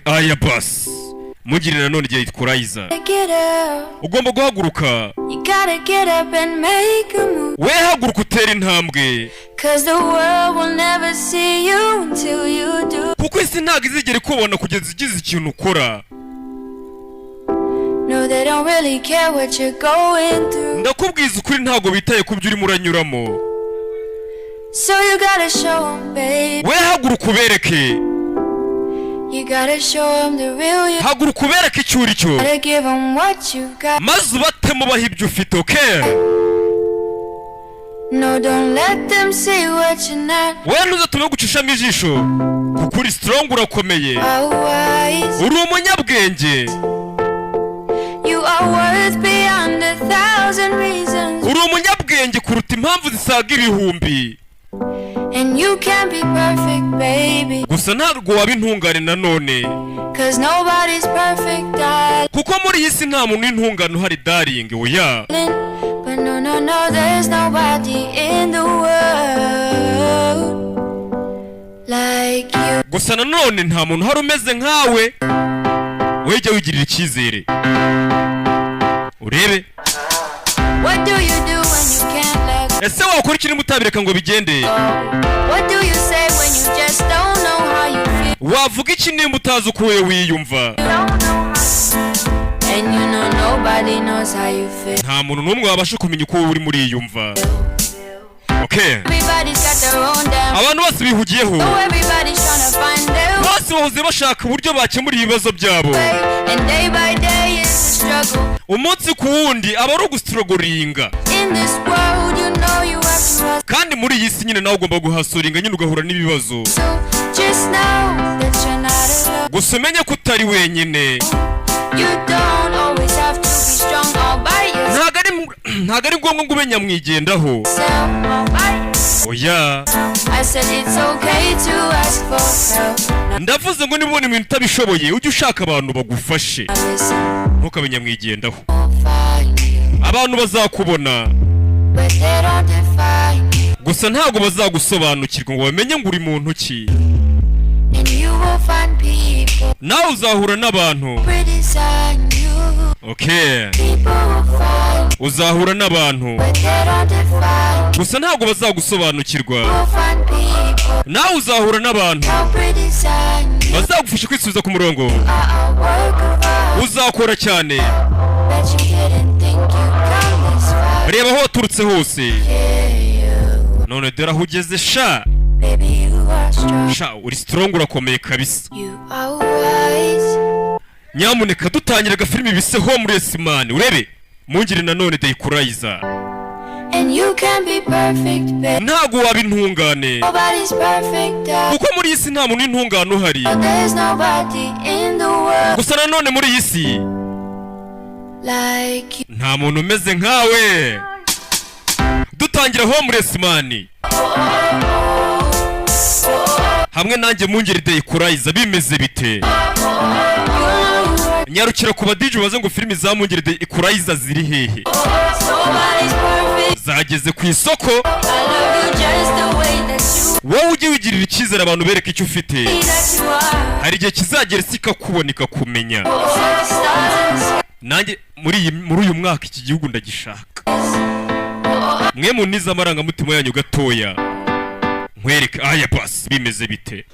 aya bas mugire nanone igihe yitkuraiza ugomba guhaguruka we haguruka utera intambwe kuko isi ntabwo izigera ikubona kugeza ugize ikintu ukora. ndakubwiza ukuri ntabwo bitaye ku byo urimo uranyuramo. we haguruka ubereke. haguruka ubereke icyo uri cyo maze ubatemo baha ibyo ufite. okay? we ntuzatume gucishamo ijisho kuko uri strong, urakomeye, uri umunyabwenge, uri umunyabwenge kuruta impamvu zisaga ibihumbi. And you can be perfect, baby. gusa ntabwo waba intungane nanone, cause nobody's perfect, darling. kuko muri iyi si nta muntu w'intungane uhari, darling. oya, but no, there's nobody in the world like you. gusa nanone nta muntu uhari umeze nkawe. wejya wigirira icyizere urebe. What do you do when you can't let go? ese wakora iki niba utabireka ngo bigende? What do you say when you just don't know how you feel? wavuga iki niba utazi uko wowe wiyumva? And you know nobody knows how you feel. nta muntu n'umwe wabasha kumenya uko wowe urimo uriyumva. okay? Everybody's got their own damn. abantu bose bihugiyeho, Everybody's trying to find their way. bose bahoze bashaka uburyo bakemura ibibazo byabo. And day by day is a struggle. umunsi ku wundi aba ari ugustrogoringa. In this world you know you have to hustle. kandi muri iyi si nyine nawe ugomba guhasoringa, nyine ugahura n'ibibazo. So just know that you're not alone. gusa umenye ko utari wenyine. You don't always have to be strong all by yourself. ntabwo ari ngombwa ngo ube nyamwigendaho. All by yourself. oya, I said it's okay to ask for help. ndavuze ngo niba ubona ibintu utabishoboye ujye ushaka abantu bagufashe, Now listen, ntukabe nyamwigendaho. I'll find you, abantu bazakubona but they don't define you. gusa ntabwo bazagusobanukirwa ngo bamenye ngo uri muntu ki. And you will find people nawe uzahura n'abantu. criticize you. okay? People will find you, uzahura n'abantu but they don't define you. gusa ntabwo bazagusobanukirwa. You will find people nawe uzahura n'abantu criticize you. bazagufasha kwisubiza ku murongo. I'll work around. uzakora cyane. Bet you didn't think you'd come this far. reba aho waturutse hose, Yeah, you, none dore aho ugeze. sha baby, you are strong. sha uri strong, urakomeye kabisa. You are wise. nyamuneka dutangira agafilimi bise Homeless Man urebe mungire nanone Dayikurayiza. And you can be perfect, baby. ntabwo waba intungane Nobody's perfect, kuko muri iyi si nta muntu w'intungane uhari. there's nobody in the world gusa nanone muri iyi si like you. nta muntu umeze nkawe. dutangira Homeless Man hamwe nanjye mungire Dayikurayiza. bimeze bite? nyarukira ku badiji baze ngo filimi za mungire Dayikurayiza ziri hehe? Nobody's perfect. zageze ku isoko. I love you just the way that you wowe ujye wigirira icyizere abantu bereka icyo ufite. that you are. hari igihe kizagera isi ikakuboneka kumenya. Stars nanjye muri uyu mwaka iki gihugu ndagishaka. mwe munize amarangamutima yanyu gatoya nkwereke aya basi bimeze bite.